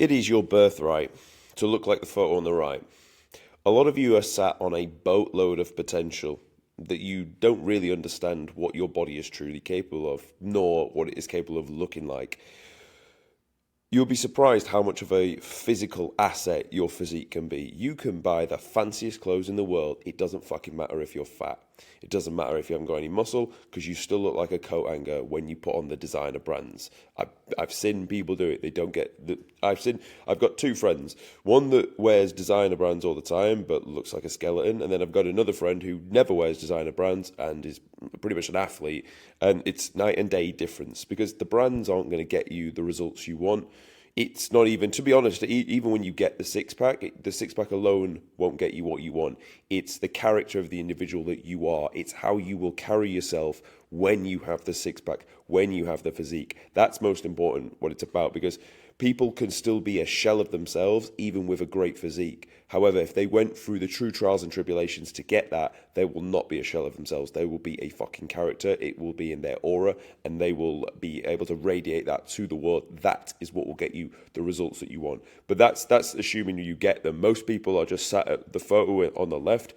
It is your birthright to look like the photo on the right. A lot of you are sat on a boatload of potential that you don't really understand what your body is truly capable of, nor what it is capable of looking like. You'll be surprised how much of a physical asset your physique can be. You can buy the fanciest clothes in the world. It doesn't fucking matter if you're fat. It doesn't matter if you haven't got any muscle because you still look like a coat hanger when you put on the designer brands. I've seen people do it. They don't get the. I've got two friends. One that wears designer brands all the time but looks like a skeleton, and then I've got another friend who never wears designer brands and is pretty much an athlete. And it's night and day difference because the brands aren't going to get you the results you want. It's not even, to be honest, even when you get the six pack alone won't get you what you want. It's the character of the individual that you are. It's how you will carry yourself when you have the six pack, when you have the physique. That's most important, what it's about, because people can still be a shell of themselves, even with a great physique. However, if they went through the true trials and tribulations to get that, they will not be a shell of themselves. They will be a fucking character. It will be in their aura, and they will be able to radiate that to the world. That is what will get you the results that you want. But that's assuming you get them. Most people are just sat at the photo on the left,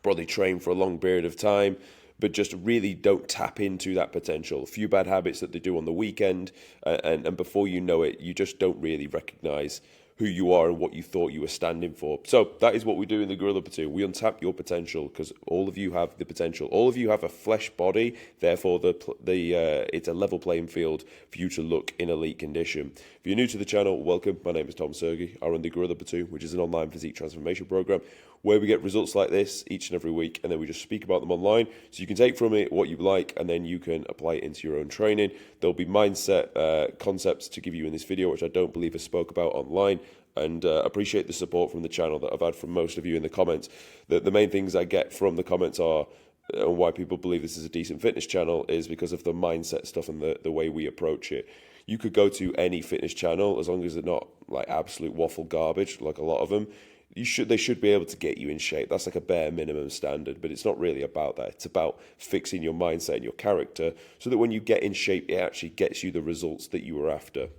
probably train for a long period of time, but just really don't tap into that potential. A few bad habits that they do on the weekend, and before you know it, you just don't really recognize who you are and what you thought you were standing for. So that is what we do in the Gorilla Platoon. We untap your potential because all of you have the potential. All of you have a flesh body, therefore it's a level playing field for you to look in elite condition. If you're new to the channel, welcome. My name is Tom Sergi. I run the Gorilla Platoon, which is an online physique transformation program where we get results like this each and every week, and then we just speak about them online. So you can take from it what you like, and then you can apply it into your own training. There'll be mindset concepts to give you in this video, which I don't believe I spoke about online. And appreciate the support from the channel that I've had from most of you in the comments. The main things I get from the comments are, and why people believe this is a decent fitness channel, is because of the mindset stuff and the way we approach it. You could go to any fitness channel, as long as they're not like absolute waffle garbage, like a lot of them. They should be able to get you in shape. That's like a bare minimum standard, but it's not really about that. It's about fixing your mindset and your character so that when you get in shape, it actually gets you the results that you were after.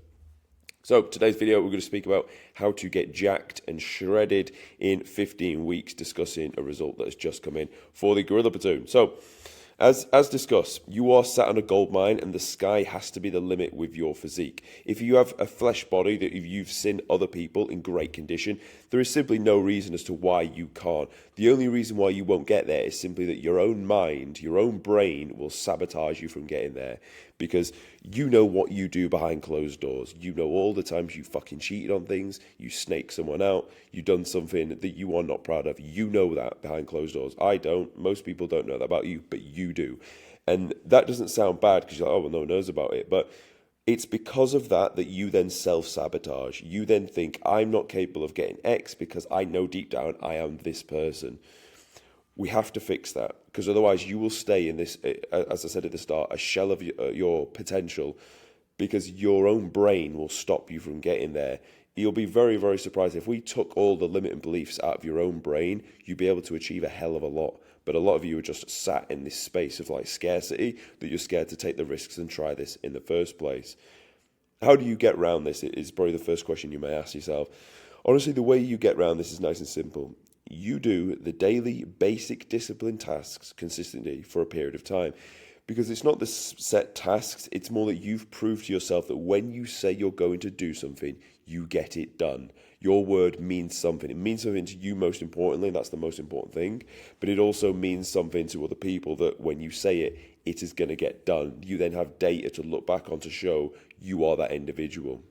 So today's video, we're going to speak about how to get jacked and shredded in 15 weeks, discussing a result that has just come in for the Gorilla Platoon. So as discussed, you are sat on a gold mine and the sky has to be the limit with your physique. If you have a flesh body that you've seen other people in great condition, there is simply no reason as to why you can't. The only reason why you won't get there is simply that your own mind, your own brain will sabotage you from getting there, because you know what you do behind closed doors. You know all the times you fucking cheated on things, you snaked someone out, you done something that you are not proud of. You know that behind closed doors. I don't. Most people don't know that about you, but you do. And that doesn't sound bad because you're like, oh, well, no one knows about it. But it's because of that you then self-sabotage. You then think, I'm not capable of getting X because I know deep down I am this person. We have to fix that, because otherwise you will stay in this, as I said at the start, a shell of your potential, because your own brain will stop you from getting there. You'll be very, very surprised. If we took all the limiting beliefs out of your own brain, you'd be able to achieve a hell of a lot. But a lot of you are just sat in this space of like scarcity, that you're scared to take the risks and try this in the first place. How do you get around this is probably the first question you may ask yourself. Honestly, the way you get around this is nice and simple. You do the daily basic discipline tasks consistently for a period of time, because it's not the set tasks, it's more that you've proved to yourself that when you say you're going to do something, you get it done. Your word means something. It means something to you, most importantly. That's the most important thing. But it also means something to other people, that when you say it, it is going to get done. You then have data to look back on to show you are that individual.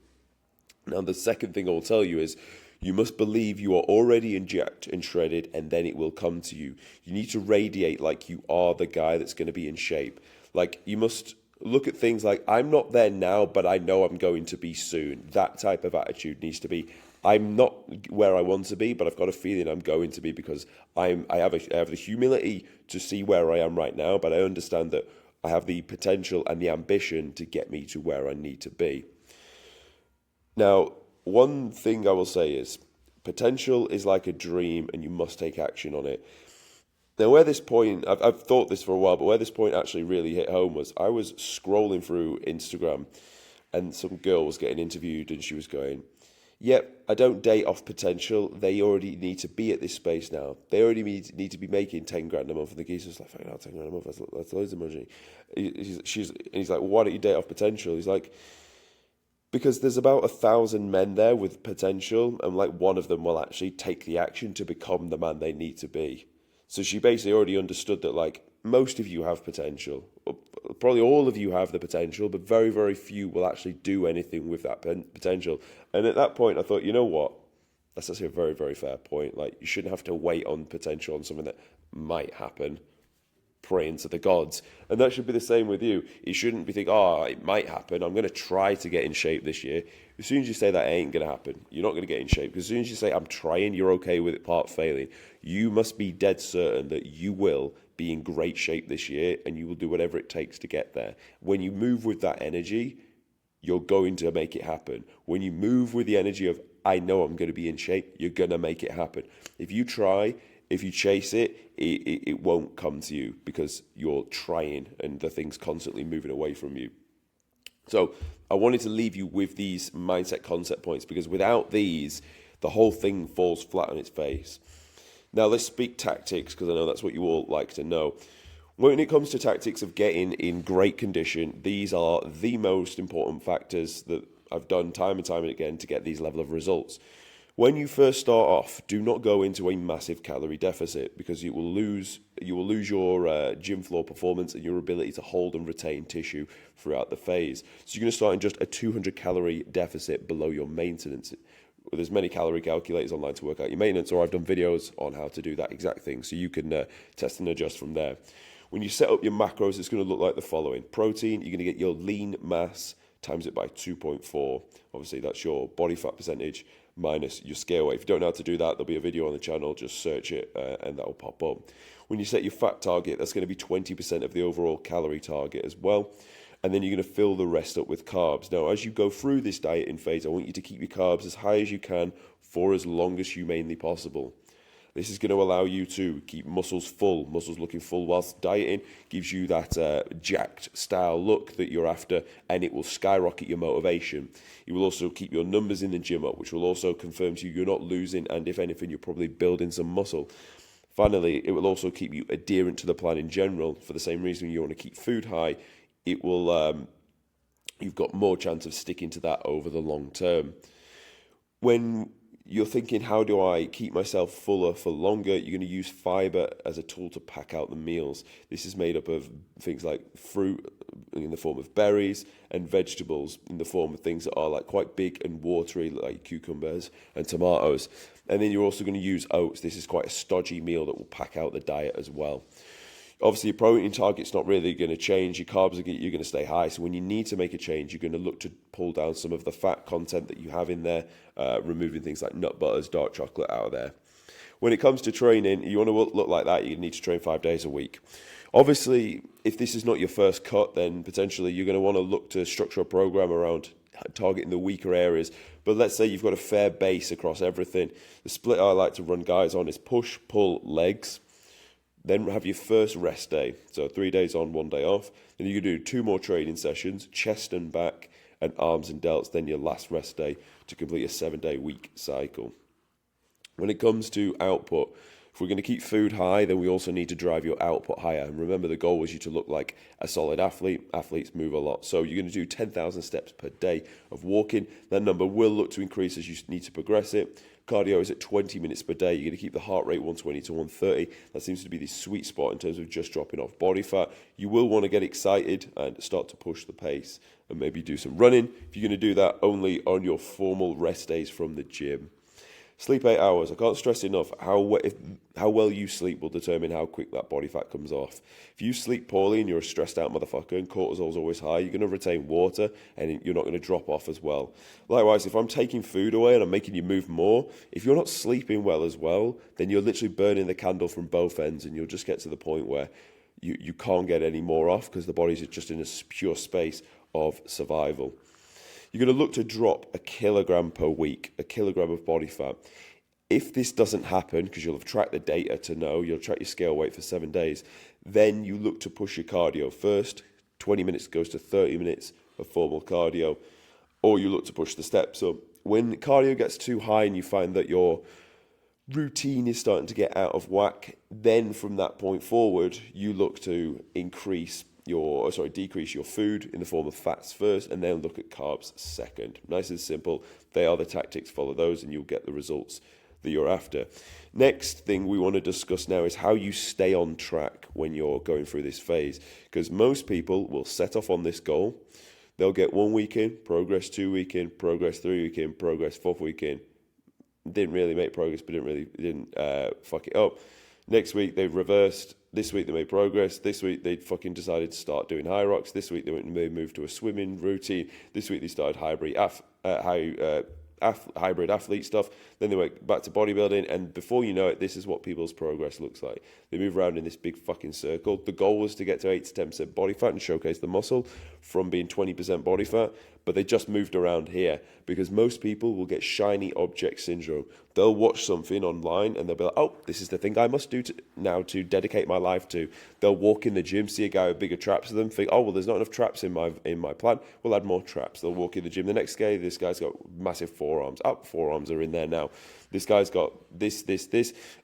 Now, the second thing I'll tell you is, you must believe you are already inject and shredded, and then it will come to you. You need to radiate like you are the guy that's going to be in shape. Like, you must look at things like, I'm not there now, but I know I'm going to be soon. That type of attitude needs to be, I'm not where I want to be, but I've got a feeling I'm going to be, because I have the humility to see where I am right now, but I understand that I have the potential and the ambition to get me to where I need to be. Now, one thing I will say is, potential is like a dream and you must take action on it. Now, where this point, I've thought this for a while, but where this point actually really hit home was, I was scrolling through Instagram and some girl was getting interviewed, and she was going, "Yep, I don't date off potential. They already need to be at this space now. They already need to be making 10 grand a month." And the geezer's like, "Fucking hell, 10 grand a month, that's loads of money." He's like, "Why don't you date off potential?" He's like, "Because there's about 1,000 men there with potential, and like one of them will actually take the action to become the man they need to be." So she basically already understood that, like, most of you have potential. Probably all of you have the potential, but very, very few will actually do anything with that potential. And at that point, I thought, you know what? That's actually a very, very fair point. Like, you shouldn't have to wait on potential on something that might happen. Praying to the gods. And that should be the same with you. You shouldn't be thinking, "Oh, it might happen. I'm going to try to get in shape this year." As soon as you say that ain't going to happen, you're not going to get in shape. Because as soon as you say, "I'm trying," you're okay with it part failing. You must be dead certain that you will be in great shape this year, and you will do whatever it takes to get there. When you move with that energy, you're going to make it happen. When you move with the energy of, "I know I'm going to be in shape," you're going to make it happen. If you try, if you chase it won't come to you because you're trying and the thing's constantly moving away from you. So I wanted to leave you with these mindset concept points, because without these, the whole thing falls flat on its face. Now let's speak tactics, because I know that's what you all like to know. When it comes to tactics of getting in great condition, these are the most important factors that I've done time and time again to get these level of results. When you first start off, do not go into a massive calorie deficit, because you will lose your gym floor performance and your ability to hold and retain tissue throughout the phase. So you're going to start in just a 200 calorie deficit below your maintenance. There's many calorie calculators online to work out your maintenance, or I've done videos on how to do that exact thing, so you can test and adjust from there. When you set up your macros, it's going to look like the following. Protein, you're going to get your lean mass times it by 2.4. Obviously, that's your body fat percentage minus your scale weight. If you don't know how to do that, there'll be a video on the channel. Just search it and that will pop up. When you set your fat target, that's going to be 20% of the overall calorie target as well. And then you're going to fill the rest up with carbs. Now, as you go through this dieting phase, I want you to keep your carbs as high as you can for as long as humanly possible. This is going to allow you to keep muscles looking full whilst dieting, gives you that jacked style look that you're after, and it will skyrocket your motivation. It will also keep your numbers in the gym up, which will also confirm to you you're not losing, and if anything, you're probably building some muscle. Finally, it will also keep you adherent to the plan in general. For the same reason you want to keep food high, it will you've got more chance of sticking to that over the long term. When you're thinking, how do I keep myself fuller for longer? You're going to use fiber as a tool to pack out the meals. This is made up of things like fruit in the form of berries and vegetables in the form of things that are like quite big and watery, like cucumbers and tomatoes. And then you're also going to use oats. This is quite a stodgy meal that will pack out the diet as well. Obviously, your protein target's not really going to change. Your carbs, you're going to stay high. So when you need to make a change, you're going to look to pull down some of the fat content that you have in there, removing things like nut butters, dark chocolate out of there. When it comes to training, you want to look like that, you need to train 5 days a week. Obviously, if this is not your first cut, then potentially you're going to want to look to structure a program around targeting the weaker areas. But let's say you've got a fair base across everything. The split I like to run guys on is push, pull, legs. Then have your first rest day. So 3 days on, 1 day off. Then you can do 2 more training sessions, chest and back, and arms and delts. Then your last rest day to complete a 7-day week cycle. When it comes to output, if we're going to keep food high, then we also need to drive your output higher. And remember, the goal was you to look like a solid athlete. Athletes move a lot. So you're going to do 10,000 steps per day of walking. That number will look to increase as you need to progress it. Cardio is at 20 minutes per day. You're going to keep the heart rate 120 to 130. That seems to be the sweet spot in terms of just dropping off body fat. You will want to get excited and start to push the pace and maybe do some running. If you're going to do that, only on your formal rest days from the gym. Sleep 8 hours. I can't stress enough how well you sleep will determine how quick that body fat comes off. If you sleep poorly and you're a stressed out motherfucker and cortisol's always high, you're going to retain water and you're not going to drop off as well. Likewise, if I'm taking food away and I'm making you move more, if you're not sleeping well as well, then you're literally burning the candle from both ends, and you'll just get to the point where you can't get any more off because the body's just in a pure space of survival. You're going to look to drop 1 kilogram per week, 1 kilogram of body fat. If this doesn't happen, because you'll have tracked the data to know, you'll track your scale weight for 7 days, then you look to push your cardio. First, 20 minutes goes to 30 minutes of formal cardio. or you look to push the steps up. When cardio gets too high and you find that your routine is starting to get out of whack, then from that point forward, you look to decrease your food in the form of fats first, and then look at carbs second. Nice and simple. They are the tactics. Follow those, and you'll get the results that you're after. Next thing we want to discuss now is how you stay on track when you're going through this phase, because most people will set off on this goal. They'll get 1 week in, progress 2 week in, progress 3 week in, progress 4th week in. Didn't really make progress, but didn't fuck it up. Next week they've reversed. This week they made progress. This week they fucking decided to start doing high rocks. This week they moved to a swimming routine. This week they started hybrid athlete stuff. Then they went back to bodybuilding, and before you know it, this is what people's progress looks like. They move around in this big fucking circle. The goal was to get to 8 to 10% body fat and showcase the muscle from being 20% body fat, but they just moved around here because most people will get shiny object syndrome. They'll watch something online and they'll be like, oh, this is the thing I must do now to dedicate my life to. They'll walk in the gym, see a guy with bigger traps than them, think, oh, well, there's not enough traps in my plan. We'll add more traps. They'll walk in the gym. The next day, this guy's got massive forearms. Forearms are in there now. This guy's got this,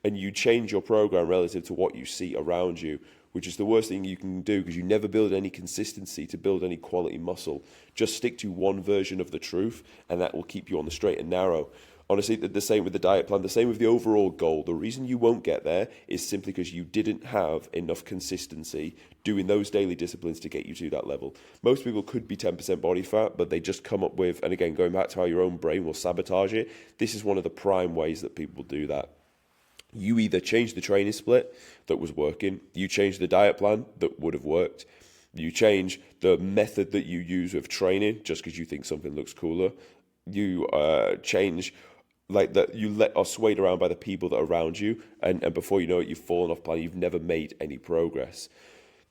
and you change your program relative to what you see around you, which is the worst thing you can do because you never build any consistency to build any quality muscle. Just stick to one version of the truth, and that will keep you on the straight and narrow. Honestly, the same with the diet plan, the same with the overall goal. The reason you won't get there is simply because you didn't have enough consistency doing those daily disciplines to get you to that level. Most people could be 10% body fat, but they just come up with, and again, going back to how your own brain will sabotage it, this is one of the prime ways that people do that. You either change the training split that was working, you change the diet plan that would have worked, you change the method that you use with training just because you think something looks cooler, you change like that, are swayed around by the people that are around you, and before you know it, you've fallen off plan, you've never made any progress.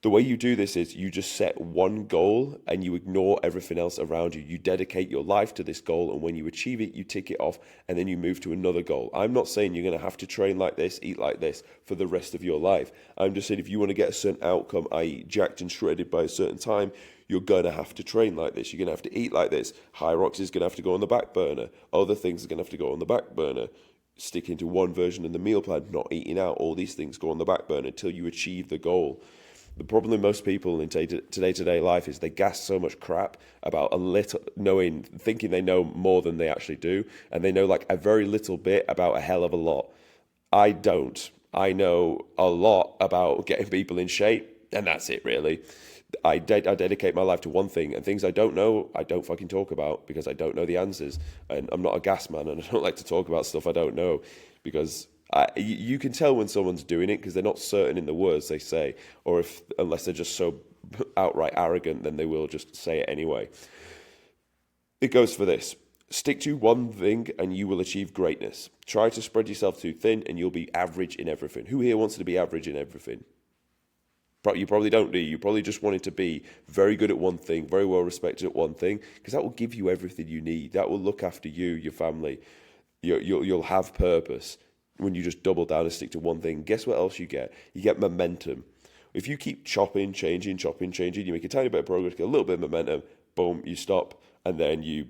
The way you do this is you just set one goal and you ignore everything else around you. You dedicate your life to this goal, and when you achieve it, you tick it off, and then you move to another goal. I'm not saying you're going to have to train like this, eat like this for the rest of your life. I'm just saying if you want to get a certain outcome, i.e. jacked and shredded by a certain time, you're going to have to train like this. You're going to have to eat like this. High rocks is going to have to go on the back burner. Other things are going to have to go on the back burner. Sticking to one version in the meal plan, not eating out, all these things go on the back burner until you achieve the goal. The problem with most people in day-to-day life is they gas so much crap about thinking they know more than they actually do, and they know like a very little bit about a hell of a lot. I don't. I know a lot about getting people in shape, and that's it really. I dedicate my life to one thing, and things I don't know, I don't fucking talk about because I don't know the answers. And I'm not a gas man, and I don't like to talk about stuff I don't know because you can tell when someone's doing it because they're not certain in the words they say, or unless they're just so outright arrogant, then they will just say it anyway. It goes for this. Stick to one thing and you will achieve greatness. Try to spread yourself too thin and you'll be average in everything. Who here wants to be average in everything? You probably don't, do you? You probably just want it to be very good at one thing, very well respected at one thing, because that will give you everything you need. That will look after you, your family. You'll have purpose when you just double down and stick to one thing. Guess what else you get? You get momentum. If you keep chopping, changing, you make a tiny bit of progress, get a little bit of momentum, boom, you stop, and then you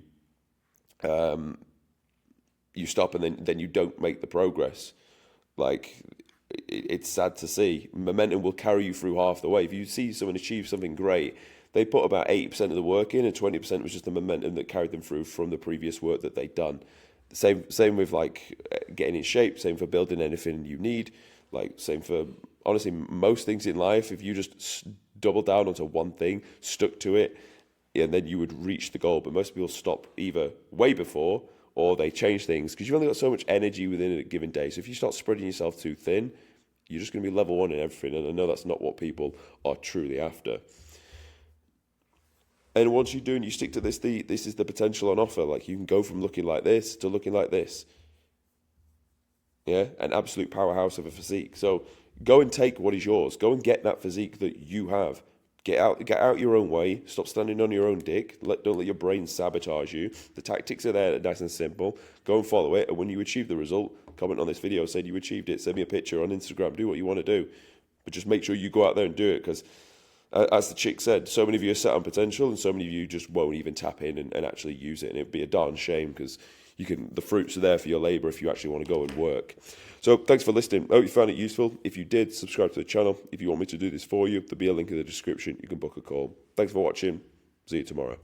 stop, and then you don't make the progress. Like, it's sad to see. Momentum will carry you through half the way. If you see someone achieve something great, they put about 80% of the work in, and 20% was just the momentum that carried them through from the previous work that they'd done. Same with like getting in shape. Same for building anything you need. Like same for honestly most things in life. If you just double down onto one thing, stuck to it, and then you would reach the goal. But most people stop either way before or they change things because you've only got so much energy within a given day. So if you start spreading yourself too thin, you're just going to be level one in everything. And I know that's not what people are truly after. And once you do and you stick to this, this is the potential on offer. Like you can go from looking like this to looking like this. Yeah, an absolute powerhouse of a physique. So go and take what is yours. Go and get that physique that you have. Get out your own way. Stop standing on your own dick. Don't let your brain sabotage you. The tactics are there, they're nice and simple. Go and follow it. And when you achieve the result, comment on this video saying you achieved it. Send me a picture on Instagram. Do what you want to do. But just make sure you go out there and do it because as the chick said, so many of you are set on potential, and so many of you just won't even tap in and actually use it. And it'd be a darn shame, because the fruits are there for your labour if you actually want to go and work. So thanks for listening. I hope you found it useful. If you did, subscribe to the channel. If you want me to do this for you, there'll be a link in the description. You can book a call. Thanks for watching. See you tomorrow.